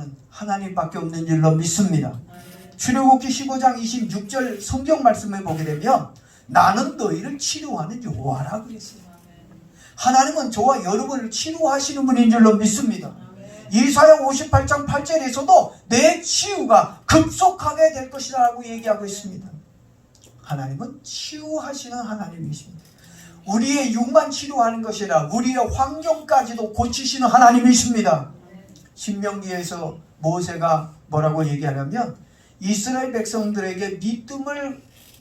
치유하는 하나님밖에 없는 줄로 믿습니다. 출애굽기 15장 26절 성경 말씀을 보게 되면 나는 너희를 치료하는 여호와라 그랬어요. 하나님은 저와 여러분을 치료하시는 분인 줄로 믿습니다. 이사야 58장 8절에서도 내 치유가 급속하게 될 것이라고 얘기하고 있습니다. 하나님은 치유하시는 하나님이십니다. 우리의 육만 치료하는 것이 아니라 우리의 환경까지도 고치시는 하나님이십니다. 신명기에서 모세가 뭐라고 얘기하냐면 이스라엘 백성들에게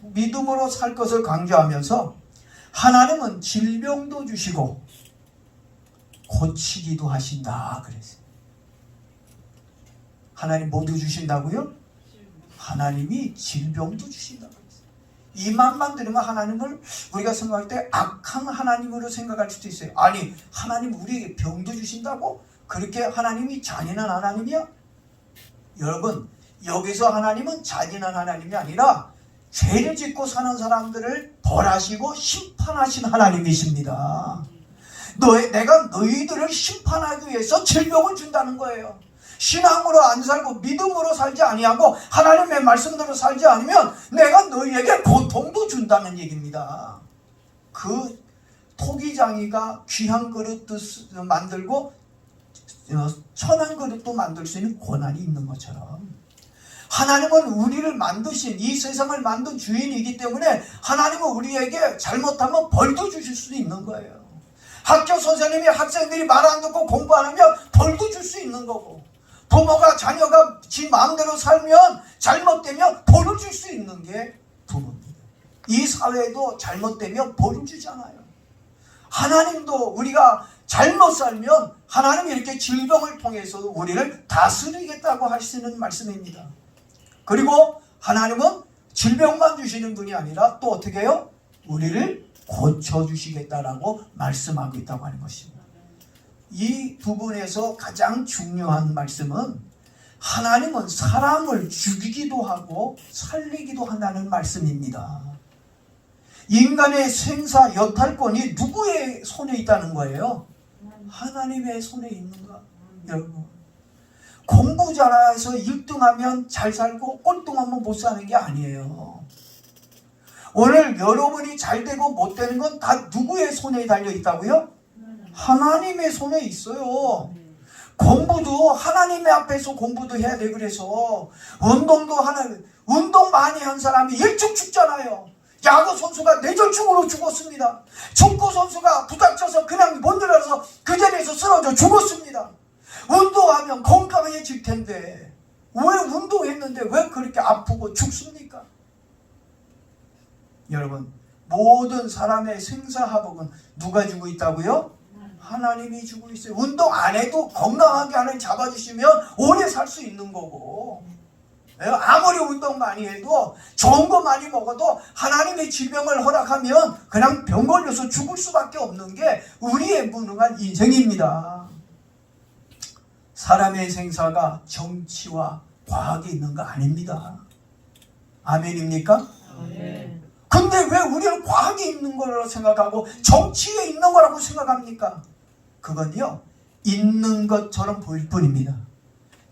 믿음으로 살 것을 강조하면서 하나님은 질병도 주시고 고치기도 하신다 그랬어요. 하나님 모두 주신다고요? 하나님이 질병도 주신다 그랬어요. 이 말만 들으면 하나님을 우리가 생각할 때 악한 하나님으로 생각할 수도 있어요. 아니, 하나님 우리에게 병도 주신다고? 그렇게 하나님이 잔인한 하나님이야? 여러분, 여기서 하나님은 잔인한 하나님이 아니라 죄를 짓고 사는 사람들을 벌하시고 심판하신 하나님이십니다. 내가 너희들을 심판하기 위해서 질병을 준다는 거예요. 신앙으로 안 살고 믿음으로 살지 아니하고 하나님의 말씀대로 살지 않으면 내가 너희에게 고통도 준다는 얘기입니다. 그 토기장이가 귀한 그릇도 만들고 천한 그릇도 만들 수 있는 권한이 있는 것처럼 하나님은 우리를 만드신 이 세상을 만든 주인이기 때문에 하나님은 우리에게 잘못하면 벌도 주실 수 있는 거예요. 학교 선생님이 학생들이 말 안 듣고 공부 안 하면 벌도 줄 수 있는 거고, 부모가 자녀가 지 마음대로 살면 잘못되면 벌을 줄 수 있는 게 부모입니다. 이 사회도 잘못되면 벌을 주잖아요. 하나님도 우리가 잘못 살면 하나님이 이렇게 질병을 통해서 우리를 다스리겠다고 하시는 말씀입니다. 그리고 하나님은 질병만 주시는 분이 아니라 또 어떻게 해요? 우리를 고쳐주시겠다라고 말씀하고 있다고 하는 것입니다. 이 부분에서 가장 중요한 말씀은 하나님은 사람을 죽이기도 하고 살리기도 한다는 말씀입니다. 인간의 생사 여탈권이 누구의 손에 있다는 거예요? 하나님의 손에 있는가? 여러분, 공부 잘해서 1등하면 잘 살고 꼴등하면 못 사는 게 아니에요. 오늘 여러분이 잘 되고 못 되는 건 다 누구의 손에 달려 있다고요? 하나님의 손에 있어요. 공부도 하나님의 앞에서 공부도 해야 돼. 그래서 운동도 운동 많이 한 사람이 일찍 죽잖아요. 야구 선수가 뇌졸중으로 죽었습니다. 축구 선수가 부닥쳐서 그냥 못 일어나서 그 자리에서 쓰러져 죽었습니다. 운동하면 건강해질 텐데 왜 운동했는데 왜 그렇게 아프고 죽습니까? 여러분, 모든 사람의 생사화복은 누가 주고 있다고요? 하나님이 주고 있어요. 운동 안 해도 건강하게 하나님 잡아주시면 오래 살 수 있는 거고, 아무리 운동 많이 해도 좋은 거 많이 먹어도 하나님의 질병을 허락하면 그냥 병 걸려서 죽을 수밖에 없는 게 우리의 무능한 인생입니다. 사람의 생사가 정치와 과학에 있는 거 아닙니다. 아멘입니까? 아멘. 근데 왜 우리는 과학에 있는 거라고 생각하고 정치에 있는 거라고 생각합니까? 그건요, 있는 것처럼 보일 뿐입니다.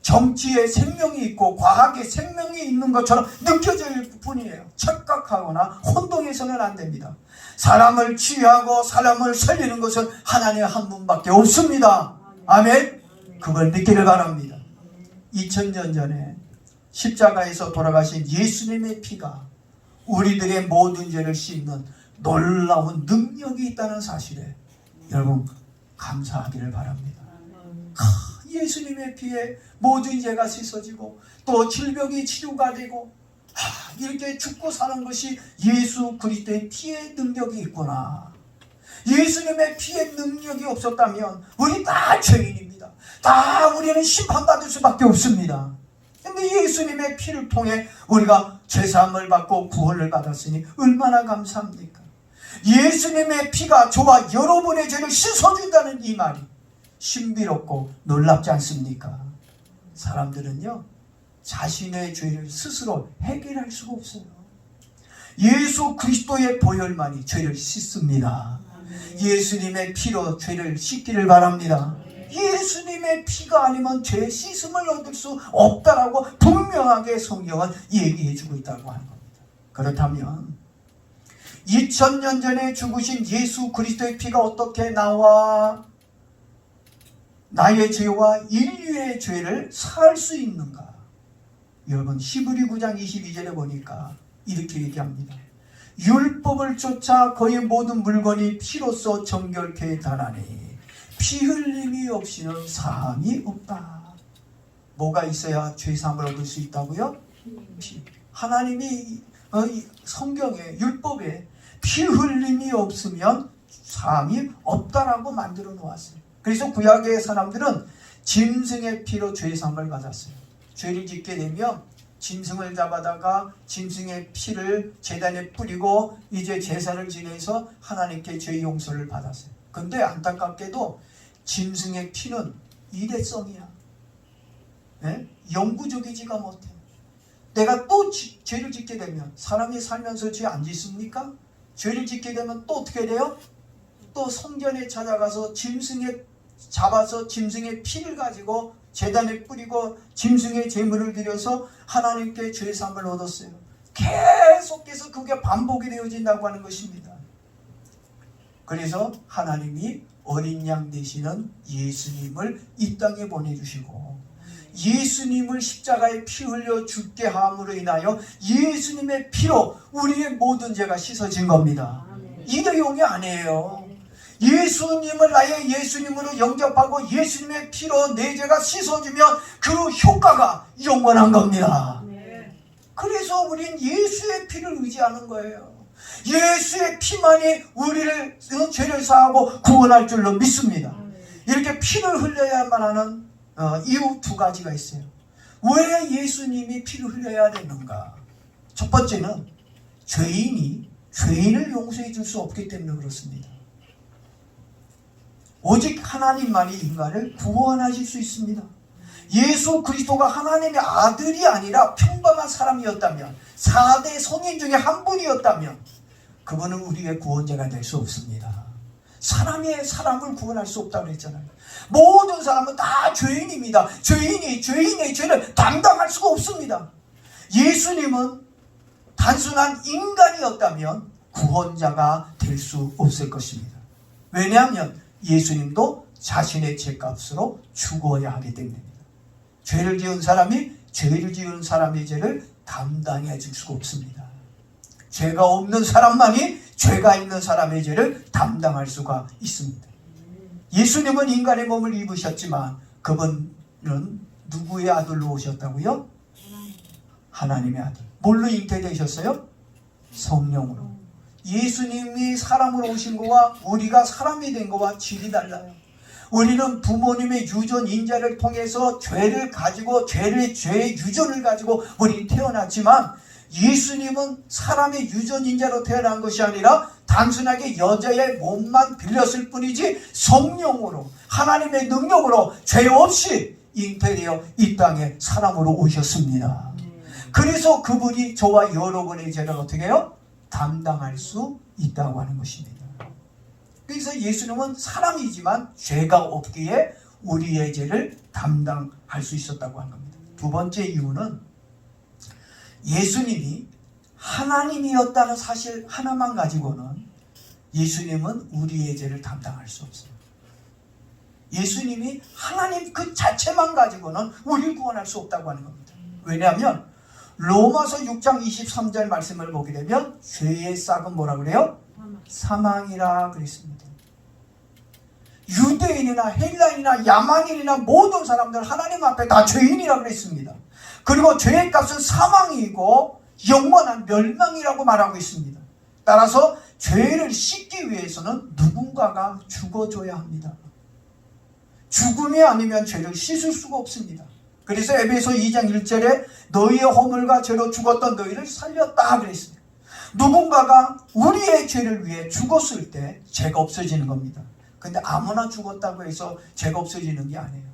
정치에 생명이 있고 과학에 생명이 있는 것처럼 느껴질 뿐이에요. 착각하거나 혼동해서는 안 됩니다. 사람을 치유하고 사람을 살리는 것은 하나님 한 분밖에 없습니다. 아멘. 그걸 믿기를 바랍니다. 2000년 전에 십자가에서 돌아가신 예수님의 피가 우리들의 모든 죄를 씻는 놀라운 능력이 있다는 사실에 여러분 감사하기를 바랍니다. 예수님의 피에 모든 죄가 씻어지고 또 질병이 치료가 되고 이렇게 죽고 사는 것이 예수 그리스도의 피의 능력이 있구나. 예수님의 피의 능력이 없었다면 우리 다 죄인입니다. 다 우리는 심판받을 수밖에 없습니다. 그런데 예수님의 피를 통해 우리가 죄사함을 받고 구원을 받았으니 얼마나 감사합니까? 예수님의 피가 저와 여러분의 죄를 씻어준다는 이 말이 신비롭고 놀랍지 않습니까? 사람들은요, 자신의 죄를 스스로 해결할 수가 없어요. 예수 그리스도의 보혈만이 죄를 씻습니다. 예수님의 피로 죄를 씻기를 바랍니다. 예수님의 피가 아니면 죄 씻음을 얻을 수 없다라고 분명하게 성경은 얘기해 주고 있다고 하는 겁니다. 그렇다면 2000년 전에 죽으신 예수 그리스도의 피가 어떻게 나와 나의 죄와 인류의 죄를 살 수 있는가? 여러분 히브리 9장 22절에 보니까 이렇게 얘기합니다. 율법을 쫓아 거의 모든 물건이 피로써 정결케 달하니 피 흘림이 없이는 사함이 없다. 뭐가 있어야 죄사함을 얻을 수 있다고요? 피. 하나님이 성경에 율법에 피 흘림이 없으면 사함이 없다라고 만들어 놓았어요. 그래서 구약의 사람들은 짐승의 피로 죄사함을 받았어요. 죄를 짓게 되면 짐승을 잡아다가 짐승의 피를 제단에 뿌리고 이제 제사를 지내서 하나님께 죄 용서를 받았어요. 근데 안타깝게도 짐승의 피는 이대성이야. 네? 영구적이지가 못해. 내가 또 죄를 짓게 되면 사람이 살면서 죄 안 짓습니까? 죄를 짓게 되면 또 어떻게 돼요? 또 성전에 찾아가서 잡아서 짐승의 피를 가지고 제단에 뿌리고 짐승의 제물을 드려서 하나님께 죄사함을 얻었어요. 계속해서 그게 반복이 되어진다고 하는 것입니다. 그래서 하나님이 어린 양 되시는 예수님을 이 땅에 보내주시고 예수님을 십자가에 피 흘려 죽게 함으로 인하여 예수님의 피로 우리의 모든 죄가 씻어진 겁니다. 이대용이 아니에요. 예수님을 나의 예수님으로 영접하고 예수님의 피로 내 죄가 씻어지면 그 효과가 영원한 겁니다. 그래서 우린 예수의 피를 의지하는 거예요. 예수의 피만이 우리를 죄를 사하고 구원할 줄로 믿습니다. 이렇게 피를 흘려야만 하는 이유 두 가지가 있어요. 왜 예수님이 피를 흘려야 되는가? 첫 번째는 죄인이 죄인을 용서해 줄 수 없기 때문에 그렇습니다. 오직 하나님만이 인간을 구원하실 수 있습니다. 예수 그리스도가 하나님의 아들이 아니라 평범한 사람이었다면, 4대 성인 중에 한 분이었다면 그분은 우리의 구원자가 될 수 없습니다. 사람이 사람을 구원할 수 없다고 했잖아요. 모든 사람은 다 죄인입니다. 죄인이 죄인의 죄를 담당할 수가 없습니다. 예수님은 단순한 인간이었다면 구원자가 될 수 없을 것입니다. 왜냐하면 예수님도 자신의 죄값으로 죽어야 하기 때문입니다. 죄를 지은 사람이 죄를 지은 사람의 죄를 담당해 줄 수가 없습니다. 죄가 없는 사람만이 죄가 있는 사람의 죄를 담당할 수가 있습니다. 예수님은 인간의 몸을 입으셨지만 그분은 누구의 아들로 오셨다고요? 하나님의 아들. 뭘로 잉태되셨어요? 성령으로. 예수님이 사람으로 오신 거와 우리가 사람이 된 거와 질이 달라요. 우리는 부모님의 유전 인자를 통해서 죄를 가지고 죄의 유전을 가지고 우리 태어났지만 예수님은 사람의 유전 인자로 태어난 것이 아니라 단순하게 여자의 몸만 빌렸을 뿐이지 성령으로 하나님의 능력으로 죄 없이 잉태되어 이 땅에 사람으로 오셨습니다. 그래서 그분이 저와 여러분의 죄를 어떻게 해요? 담당할 수 있다고 하는 것입니다. 그래서 예수님은 사람이지만 죄가 없기에 우리의 죄를 담당할 수 있었다고 하는 겁니다. 두 번째 이유는 예수님이 하나님이었다는 사실 하나만 가지고는 예수님은 우리의 죄를 담당할 수 없어요. 예수님이 하나님 그 자체만 가지고는 우리를 구원할 수 없다고 하는 겁니다. 왜냐하면 로마서 6장 23절 말씀을 보게 되면 죄의 싹은 뭐라 그래요? 사망이라 그랬습니다. 유대인이나 헬라인이나 야만인이나 모든 사람들 하나님 앞에 다 죄인이라 그랬습니다. 그리고 죄의 값은 사망이고 영원한 멸망이라고 말하고 있습니다. 따라서 죄를 씻기 위해서는 누군가가 죽어줘야 합니다. 죽음이 아니면 죄를 씻을 수가 없습니다. 그래서 에베소 2장 1절에 너희의 허물과 죄로 죽었던 너희를 살렸다 그랬습니다. 누군가가 우리의 죄를 위해 죽었을 때 죄가 없어지는 겁니다. 근데 아무나 죽었다고 해서 죄가 없어지는 게 아니에요.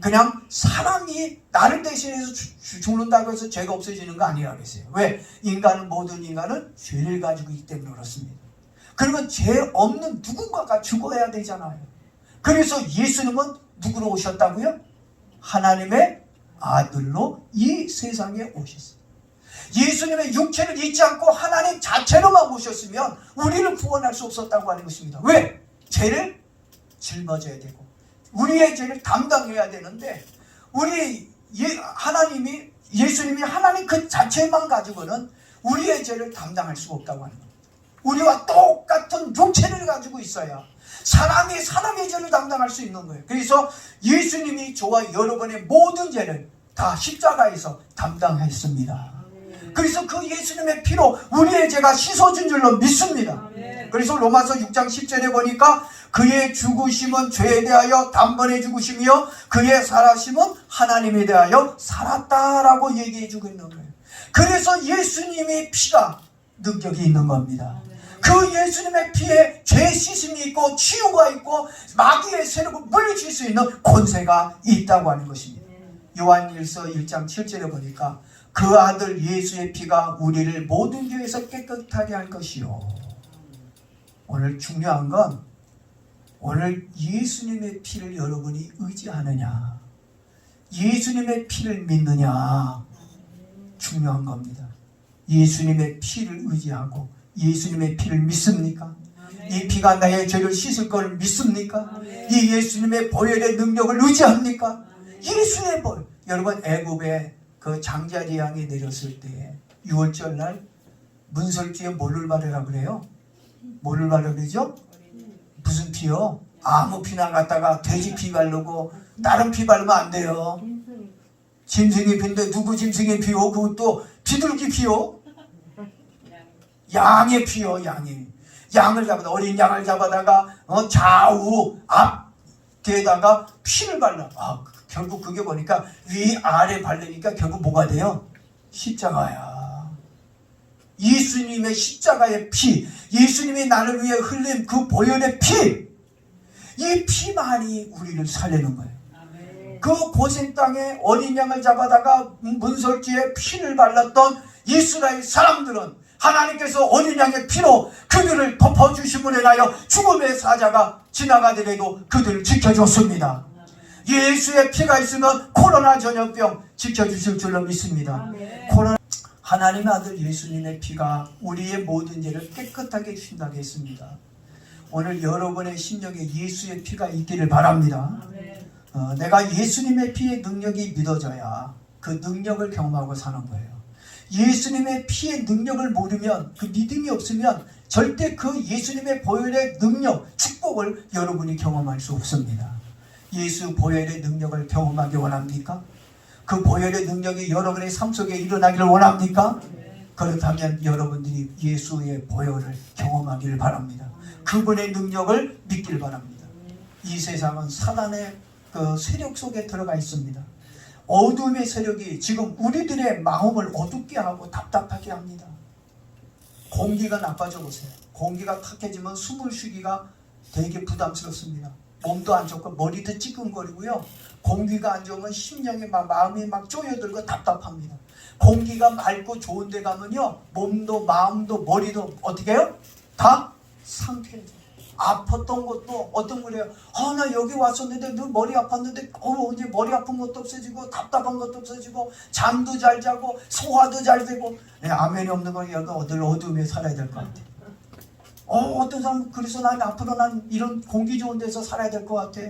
그냥 사람이 나를 대신해서 죽는다고 해서 죄가 없어지는 거 아니라 그랬어요. 왜? 모든 인간은 죄를 가지고 있기 때문에 그렇습니다. 그러면 죄 없는 누군가가 죽어야 되잖아요. 그래서 예수님은 누구로 오셨다고요? 하나님의 아들로 이 세상에 오셨어요. 예수님의 육체를 잊지 않고 하나님 자체로만 오셨으면 우리를 구원할 수 없었다고 하는 것입니다. 왜? 죄를 짊어져야 되고 우리의 죄를 담당해야 되는데 예수님이 하나님 그 자체만 가지고는 우리의 죄를 담당할 수가 없다고 하는 겁니다. 우리와 똑같은 육체를 가지고 있어야 사람이 사람의 죄를 담당할 수 있는 거예요. 그래서 예수님이 저와 여러분의 모든 죄를 다 십자가에서 담당했습니다. 그래서 그 예수님의 피로 우리의 죄가 씻어진 줄로 믿습니다. 그래서 로마서 6장 10절에 보니까 그의 죽으심은 죄에 대하여 단번에 죽으심이요 그의 살아심은 하나님에 대하여 살았다라고 얘기해 주고 있는 거예요. 그래서 예수님의 피가 능력이 있는 겁니다. 그 예수님의 피에 죄 씻음이 있고 치유가 있고 마귀의 세력을 물리칠 수 있는 권세가 있다고 하는 것입니다. 요한일서 1장 7절에 보니까 그 아들 예수의 피가 우리를 모든 죄에서 깨끗하게 할 것이요. 오늘 중요한 건 오늘 예수님의 피를 여러분이 의지하느냐, 예수님의 피를 믿느냐 중요한 겁니다. 예수님의 피를 의지하고 예수님의 피를 믿습니까? 이 피가 나의 죄를 씻을 걸 믿습니까? 이 예수님의 보혈의 능력을 의지합니까? 예수의 보혈. 여러분 애굽에 그 장자리 양이 내렸을 때 6월절 날 문설주에 뭐를 바르라 그래요? 뭐를 바르라 그러죠? 무슨 피요? 아무 피나 갖다가 돼지 피 바르고 다른 피 바르면 안 돼요. 짐승의 피인데 누구 짐승의 피요? 그것도 비둘기 피요? 양의 피요. 양을 잡아다 어린 양을 잡아다가 좌우 앞뒤에다가 피를 발라. 결국 그게 보니까 위아래 바르니까 결국 뭐가 돼요? 십자가야. 예수님의 십자가의 피, 예수님이 나를 위해 흘린 그 보혈의 피, 이 피만이 우리를 살리는 거예요. 그 고센 땅에 어린 양을 잡아다가 문설주에 피를 발랐던 이스라엘 사람들은 하나님께서 어린 양의 피로 그들을 덮어주심을 인하여 죽음의 사자가 지나가더라도 그들을 지켜줬습니다. 예수의 피가 있으면 코로나 전염병 지켜주실 줄로 믿습니다. 하나님의 아들 예수님의 피가 우리의 모든 죄를 깨끗하게 주신다고 했습니다. 오늘 여러분의 심령에 예수의 피가 있기를 바랍니다. 내가 예수님의 피의 능력이 믿어져야 그 능력을 경험하고 사는 거예요. 예수님의 피의 능력을 모르면, 그 믿음이 없으면 절대 그 예수님의 보혈의 능력, 축복을 여러분이 경험할 수 없습니다. 예수 보혈의 능력을 경험하기 원합니까? 그 보혈의 능력이 여러분의 삶 속에 일어나기를 원합니까? 그렇다면 여러분들이 예수의 보혈을 경험하기를 바랍니다. 그분의 능력을 믿길 바랍니다. 이 세상은 사단의 그 세력 속에 들어가 있습니다. 어둠의 세력이 지금 우리들의 마음을 어둡게 하고 답답하게 합니다. 공기가 나빠져 보세요. 공기가 탁해지면 숨을 쉬기가 되게 부담스럽습니다. 몸도 안 좋고 머리도 찌끈거리고요. 공기가 안 좋으면 심령이 마음이 쪼여들고 답답합니다. 공기가 맑고 좋은 데 가면요, 몸도 마음도 머리도 어떻게 해요? 다 상쾌해져요. 아팠던 것도 어떤 거래요? 나 여기 왔었는데 늘 머리 아팠는데 언제 머리 아픈 것도 없어지고 답답한 것도 없어지고 잠도 잘 자고 소화도 잘 되고. 아멘이 없는 거 여기 늘 어둠에 살아야 될 것 같아. 어떤 사람 그래서 난 앞으로 난 이런 공기 좋은 데서 살아야 될 것 같아.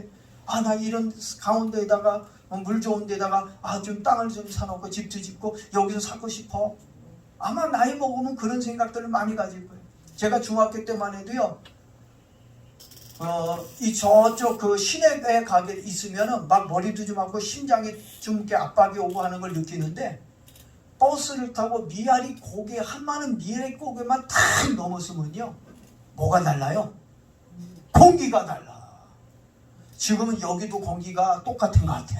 나 이런 강원도에다가 물 좋은 데다가 좀 땅을 좀 사놓고 집도 짓고 여기서 살고 싶어. 아마 나이 먹으면 그런 생각들을 많이 가질 거예요. 제가 중학교 때만 해도요, 이 저쪽 그 시내에 가게 있으면은 막 머리도 좀 아프고 심장이 좀 이렇게 압박이 오고 하는 걸 느끼는데, 버스를 타고 미아리 고개 한마는 미아리 고개만 탁 넘었으면요, 뭐가 달라요? 공기가 달라. 지금은 여기도 공기가 똑같은 것 같아.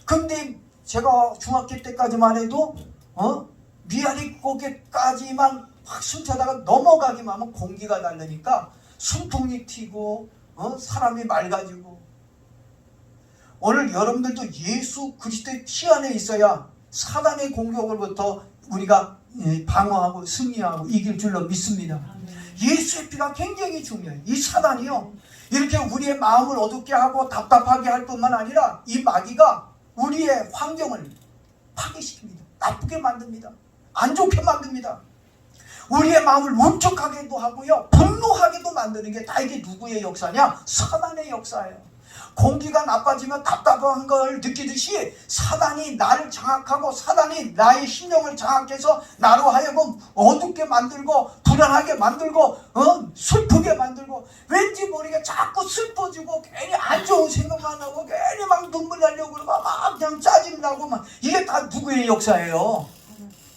근데 제가 중학교 때까지만 해도 미아리 고개까지만 확 숨차다가 넘어가기만 하면 공기가 다르니까 순풍이 튀고 사람이 맑아지고. 오늘 여러분들도 예수 그리스도의 피 안에 있어야 사단의 공격으로부터 우리가 방어하고 승리하고 이길 줄로 믿습니다. 예수의 피가 굉장히 중요해요. 이 사단이요, 이렇게 우리의 마음을 어둡게 하고 답답하게 할 뿐만 아니라 이 마귀가 우리의 환경을 파괴시킵니다. 나쁘게 만듭니다. 안 좋게 만듭니다. 우리의 마음을 울적하게도 하고요, 분노하게도 만드는 게 다 이게 누구의 역사냐? 사단의 역사예요. 공기가 나빠지면 답답한 걸 느끼듯이 사단이 나를 장악하고 사단이 나의 심령을 장악해서 나로 하여금 어둡게 만들고 불안하게 만들고 슬프게 만들고 왠지 모르게 자꾸 슬퍼지고 괜히 안 좋은 생각만 하고 괜히 막 눈물 나려고 그러고 막 그냥 짜증나고 막 이게 다 누구의 역사예요?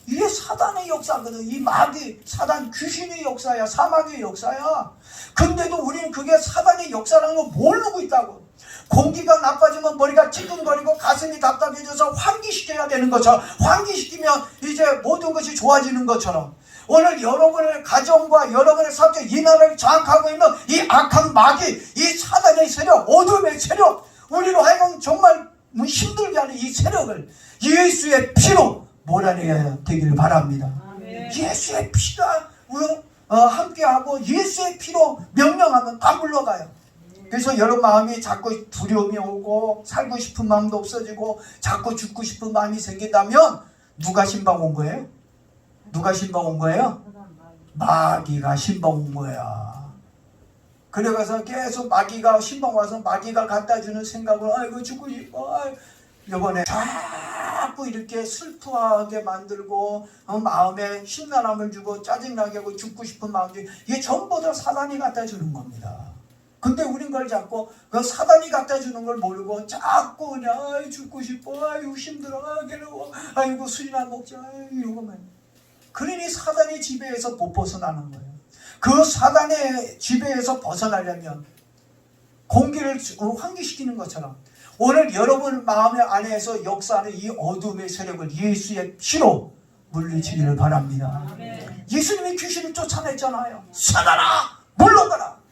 이게 사단의 역사거든. 이 마귀, 사단, 귀신의 역사야. 사마귀의 역사야. 근데도 우리는 그게 사단의 역사라는 걸 모르고 있다고. 공기가 나빠지면 머리가 찌끔거리고 가슴이 답답해져서 환기시켜야 되는 것처럼, 환기시키면 이제 모든 것이 좋아지는 것처럼, 오늘 여러분의 가정과 여러분의 사업에 이 나라를 장악하고 있는 이 악한 마귀, 이 사단의 세력, 어둠의 세력, 우리로 하여금 정말 힘들게 하는 이 세력을 예수의 피로 몰아내야 되기를 바랍니다. 예수의 피가 함께하고 예수의 피로 명령하면 다 물러가요. 그래서 여러분 마음이 자꾸 두려움이 오고 살고 싶은 마음도 없어지고 자꾸 죽고 싶은 마음이 생긴다면 누가 신방 온 거예요? 누가 신방 온 거예요? 마귀가 신방 온 거야. 그래가서 계속 마귀가 신방 와서 마귀가 갖다 주는 생각을 아이고 죽고 싶어, 이번에 자꾸 이렇게 슬퍼하게 만들고 마음에 심란함을 주고 짜증나게 하고 죽고 싶은 마음, 이게 전부 다 사단이 갖다 주는 겁니다. 근데 우린 그걸 자꾸 그 사단이 갖다 주는 걸 모르고 자꾸 그냥 죽고 싶어, 아이고 힘들어, 괴로워, 아이고 술이나 먹자, 이러고만. 그러니 사단의 지배에서 못 벗어나는 거예요. 그 사단의 지배에서 벗어나려면 공기를 환기시키는 것처럼 오늘 여러분 마음 안에서 역사하는 이 어둠의 세력을 예수의 피로 물리치기를 바랍니다. 예수님이 귀신을 쫓아냈잖아요. 사단아 물러가라.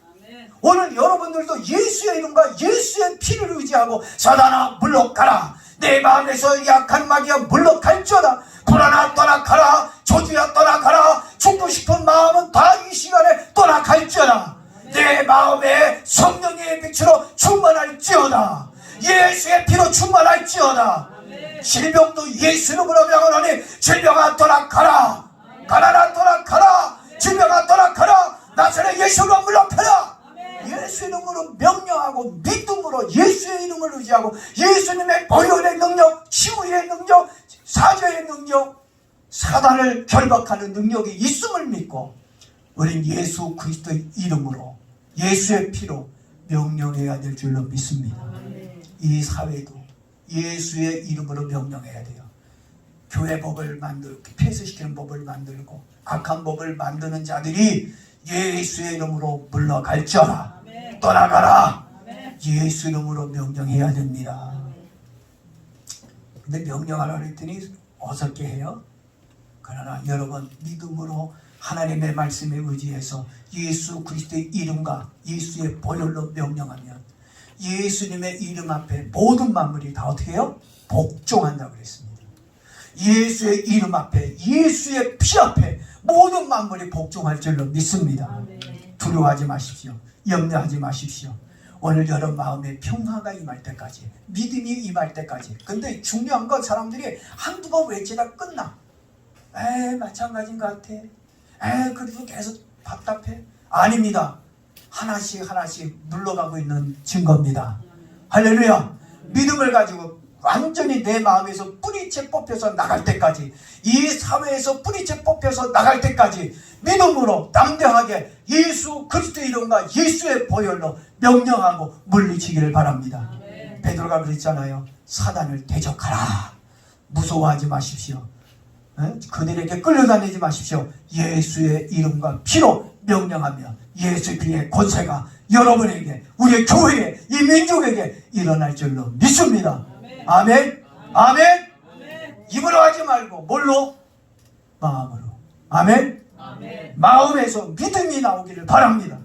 오늘 여러분들도 예수의 이름과 예수의 피를 의지하고 사단아 물러가라. 내 마음에서 약한 마귀야 물러갈지어다. 불안아 떠나가라. 조주야 떠나가라. 죽고 싶은 마음은 다 이 시간에 떠나갈지어다. 내 마음에 성령의 빛으로 충만할지어다. 예수의 피로 충만할지어다. 질병도 예수 이름으로 명하노니 질병아 떠나가라. 가난아 떠나가라. 질병아 떠나가라. 나사렛 예수로 물러가라. 예수 이름으로 명령하고 믿음으로 예수의 이름을 의지하고 예수님의 보혈의 능력, 치유의 능력, 사죄의 능력, 사단을 결박하는 능력이 있음을 믿고 우린 예수 그리스도의 이름으로 예수의 피로 명령해야 될 줄로 믿습니다. 이 사회도 예수의 이름으로 명령해야 돼요. 교회 법을 만들고 폐쇄시키는 법을 만들고 악한 법을 만드는 자들이 예수의 이름으로 물러갈지어다. 떠나가라. 예수 이름으로 명령해야 됩니다. 근데 명령하라고 했더니 어떻게 해요? 그러나 여러분 믿음으로 하나님의 말씀에 의지해서 예수 그리스도의 이름과 예수의 보혈로 명령하면 예수님의 이름 앞에 모든 만물이 다 어떻게 해요? 복종한다고 그랬습니다. 예수의 이름 앞에, 예수의 피 앞에 모든 만물이 복종할 줄로 믿습니다. 두려워하지 마십시오. 염려하지 마십시오. 오늘 여러분 마음에 평화가 임할 때까지, 믿음이 임할 때까지. 근데 중요한 건 사람들이 한두 번 외치다 끝나. 마찬가지인 것 같아. 그래도 계속 답답해. 아닙니다. 하나씩 하나씩 물러가고 있는 증거입니다. 할렐루야. 믿음을 가지고 완전히 내 마음에서 뿌리채 뽑혀서 나갈 때까지, 이 사회에서 뿌리채 뽑혀서 나갈 때까지 믿음으로 담대하게 예수 그리스도의 이름과 예수의 보혈로 명령하고 물리치기를 바랍니다. 베드로가 그랬잖아요. 사단을 대적하라. 무서워하지 마십시오. 그들에게 끌려다니지 마십시오. 예수의 이름과 피로 명령하며 예수의 피의 권세가 여러분에게, 우리의 교회에, 이 민족에게 일어날 줄로 믿습니다. 아멘. 아멘. 입으로 하지 말고 뭘로? 마음으로. 아멘. 마음에서 믿음이 나오기를 바랍니다.